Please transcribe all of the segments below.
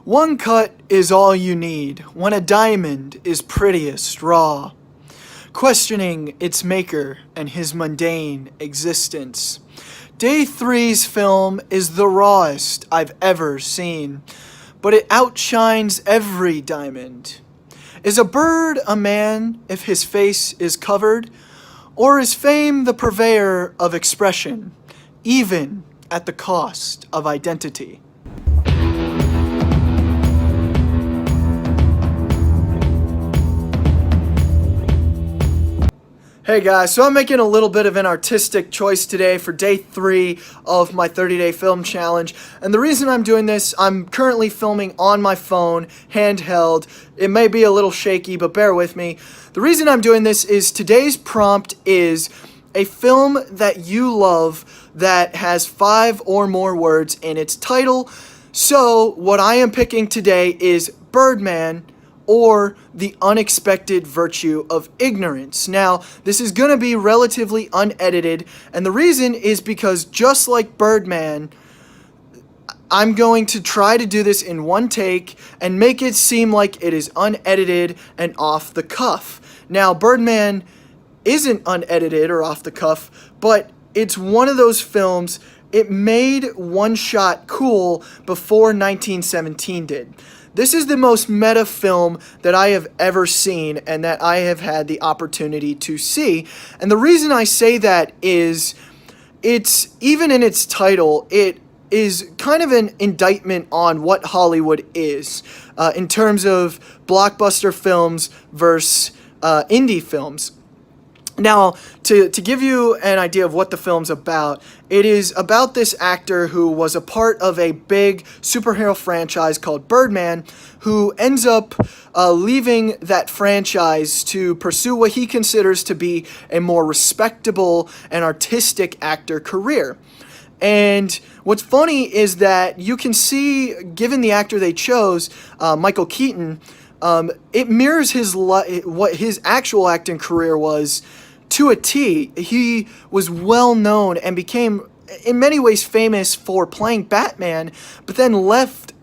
One cut is all you need when a diamond is prettiest raw, questioning its maker and his mundane existence. Day three's film is the rawest I've ever seen, but it outshines every diamond. Is a bird a man if his face is covered, or is fame the purveyor of expression, even at the cost of identity? Hey guys, so I'm making a little bit of an artistic choice today for day 3 of my 30-day film challenge. And the reason I'm doing this, I'm currently filming on my phone, handheld. It may be a little shaky, but bear with me. The reason I'm doing this is today's prompt is a film that you love that has 5 or more words in its title. So what I am picking today is Birdman, or The Unexpected Virtue of Ignorance. Now, this is going to be relatively unedited, and the reason is because just like Birdman, I'm going to try to do this in one take and make it seem like it is unedited and off the cuff. Now, Birdman isn't unedited or off the cuff, but it's one of those films, it made one shot cool before 1917 did. This is the most meta film that I have ever seen and that I have had the opportunity to see. And the reason I say that is it's, even in its title, it is kind of an indictment on what Hollywood is in terms of blockbuster films versus indie films. Now, to give you an idea of what the film's about, it is about this actor who was a part of a big superhero franchise called Birdman, who ends up leaving that franchise to pursue what he considers to be a more respectable and artistic actor career. And what's funny is that you can see, given the actor they chose, Michael Keaton, it mirrors what his actual acting career was to a T. He was well known and became, in many ways, famous for playing Batman, but then left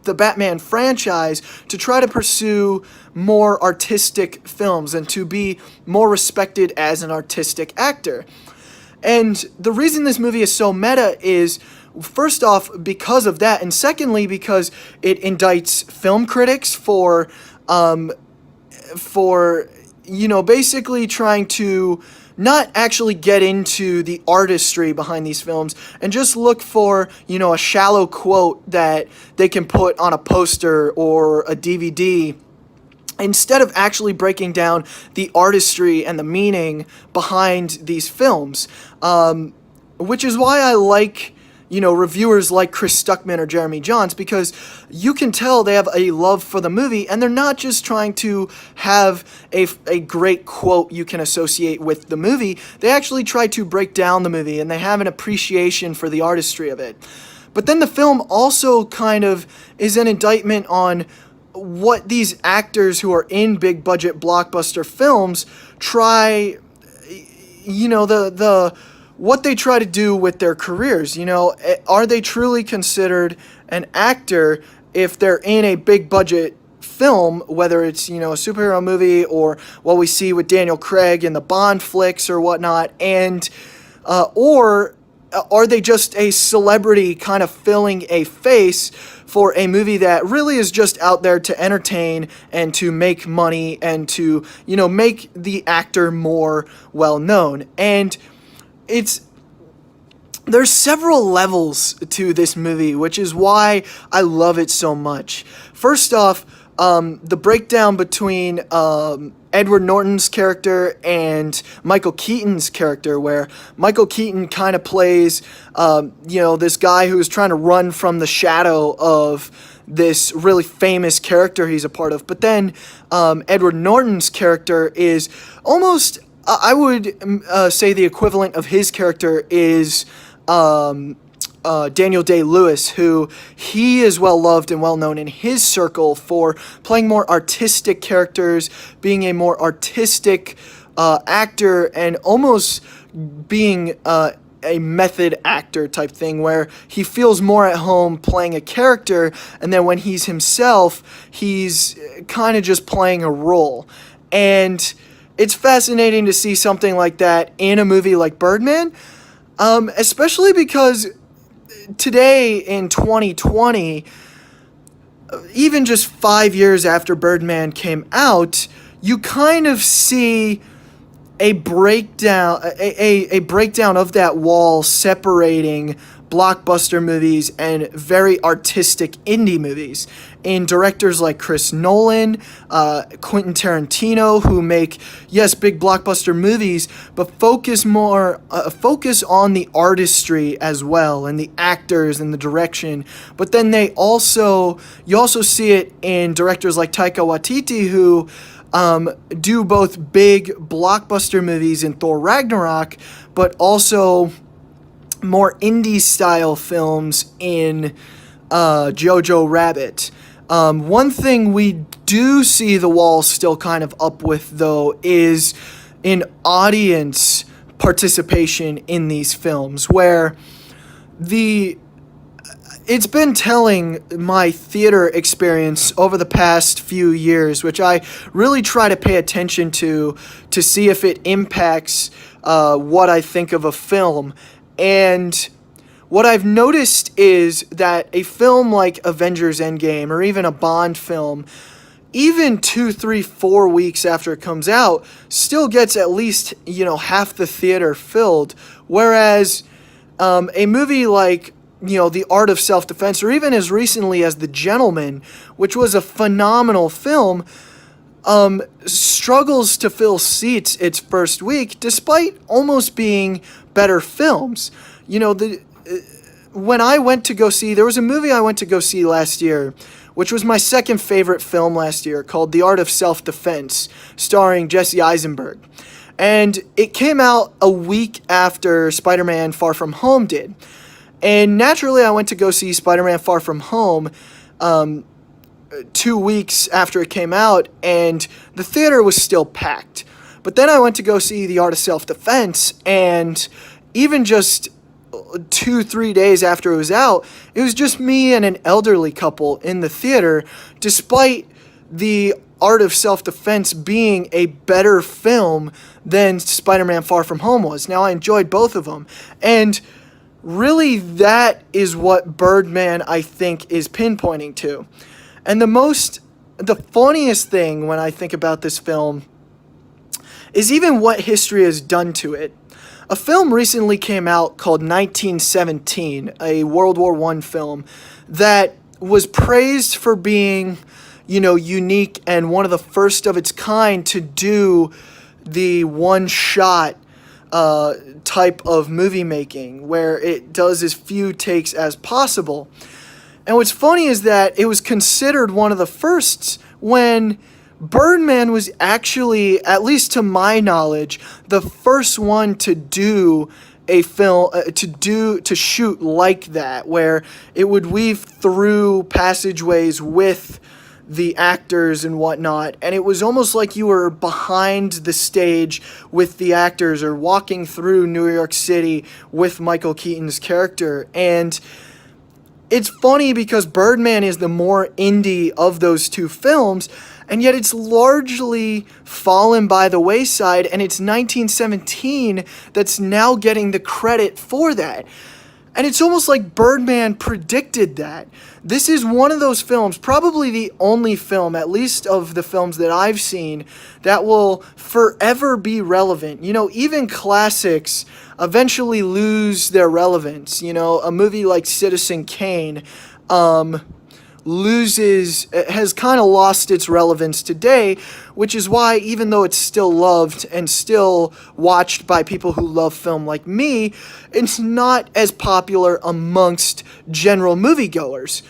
the Batman franchise to try to pursue more artistic films and to be more respected as an artistic actor. And the reason this movie is so meta is, first off, because of that, and secondly, because it indicts film critics for basically trying to not actually get into the artistry behind these films and just look for, a shallow quote that they can put on a poster or a DVD, instead of actually breaking down the artistry and the meaning behind these films, which is why I like reviewers like Chris Stuckman or Jeremy Jahns, because you can tell they have a love for the movie and they're not just trying to have a great quote you can associate with the movie. They actually try to break down the movie and they have an appreciation for the artistry of it. But then the film also kind of is an indictment on what these actors who are in big budget blockbuster films try, what they try to do with their careers. Are they truly considered an actor if they're in a big budget film, whether it's, a superhero movie or what we see with Daniel Craig in the Bond flicks or whatnot, and or are they just a celebrity kind of filling a face for a movie that really is just out there to entertain and to make money and to, make the actor more well known? And there's several levels to this movie, which is why I love it so much. First off, the breakdown between Edward Norton's character and Michael Keaton's character, where Michael Keaton kind of plays, this guy who is trying to run from the shadow of this really famous character he's a part of. But then Edward Norton's character is almost, I would say the equivalent of his character is Daniel Day-Lewis, who he is well loved and well known in his circle for playing more artistic characters, being a more artistic actor, and almost being a method actor type thing where he feels more at home playing a character, and then when he's himself, he's kind of just playing a role. And it's fascinating to see something like that in a movie like Birdman, especially because today in 2020, even just 5 years after Birdman came out, you kind of see a breakdown of that wall separating blockbuster movies and very artistic indie movies in directors like Chris Nolan, Quentin Tarantino, who make, yes, big blockbuster movies, but focus on the artistry as well, and the actors and the direction. But then you also see it in directors like Taika Waititi, who do both big blockbuster movies in Thor Ragnarok, but also more indie style films in Jojo Rabbit. One thing we do see the wall still kind of up with, though, is an audience participation in these films, where it's been telling my theater experience over the past few years, which I really try to pay attention to see if it impacts what I think of a film. And what I've noticed is that a film like Avengers Endgame, or even a Bond film, even 2, 3, 4 weeks after it comes out, still gets at least, half the theater filled. Whereas a movie like, The Art of Self-Defense, or even as recently as The Gentleman, which was a phenomenal film, struggles to fill seats its first week, despite almost being better films. When I went to go see, there was a movie I went to go see last year, which was my second favorite film last year, called The Art of Self-Defense, starring Jesse Eisenberg. And it came out a week after Spider-Man Far From Home did. And naturally, I went to go see Spider-Man Far From Home 2 weeks after it came out, and the theater was still packed. But then I went to go see The Art of Self-Defense, and even just 2-3 days after it was out, it was just me and an elderly couple in the theater, despite The Art of Self-Defense being a better film than Spider-Man Far From Home was. Now, I enjoyed both of them, and really that is what Birdman, I think, is pinpointing to. And the funniest thing when I think about this film is even what history has done to it. A film recently came out called 1917, a World War I film that was praised for being, unique and one of the first of its kind to do the one-shot type of movie making, where it does as few takes as possible. And what's funny is that it was considered one of the firsts when Birdman was actually, at least to my knowledge, the first one to do a film, to shoot like that, where it would weave through passageways with the actors and whatnot, and it was almost like you were behind the stage with the actors, or walking through New York City with Michael Keaton's character. And it's funny because Birdman is the more indie of those two films, and yet it's largely fallen by the wayside, and it's 1917 that's now getting the credit for that. And it's almost like Birdman predicted that. This is one of those films, probably the only film, at least of the films that I've seen, that will forever be relevant. Even classics eventually lose their relevance. A movie like Citizen Kane has kind of lost its relevance today, which is why, even though it's still loved and still watched by people who love film like me, it's not as popular amongst general moviegoers.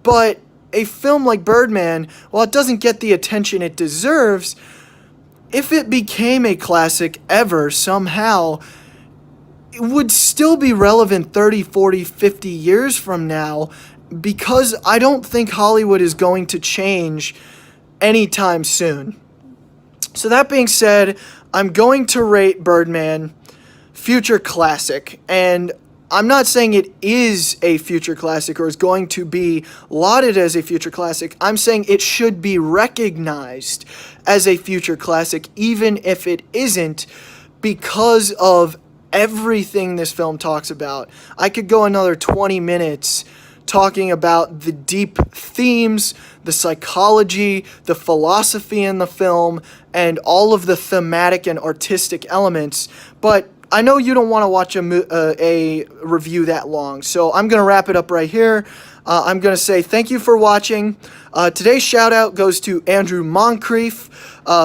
But a film like Birdman, while it doesn't get the attention it deserves, if it became a classic ever somehow, it would still be relevant 30, 40, 50 years from now, because I don't think Hollywood is going to change anytime soon. So that being said, I'm going to rate Birdman future classic, and I'm not saying it is a future classic or is going to be lauded as a future classic. I'm saying it should be recognized as a future classic, even if it isn't, because of everything this film talks about. I could go another 20 minutes talking about the deep themes, the psychology, the philosophy in the film, and all of the thematic and artistic elements, but I know you don't want to watch a review that long, so I'm going to wrap it up right here. I'm going to say thank you for watching. Today's shout out goes to Andrew Moncrief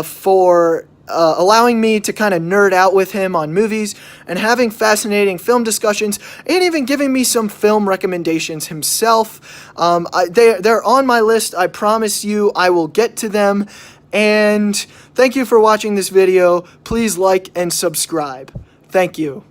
for allowing me to kind of nerd out with him on movies and having fascinating film discussions, and even giving me some film recommendations himself. They're on my list. I promise you I will get to them. And thank you for watching this video. Please like and subscribe. Thank you.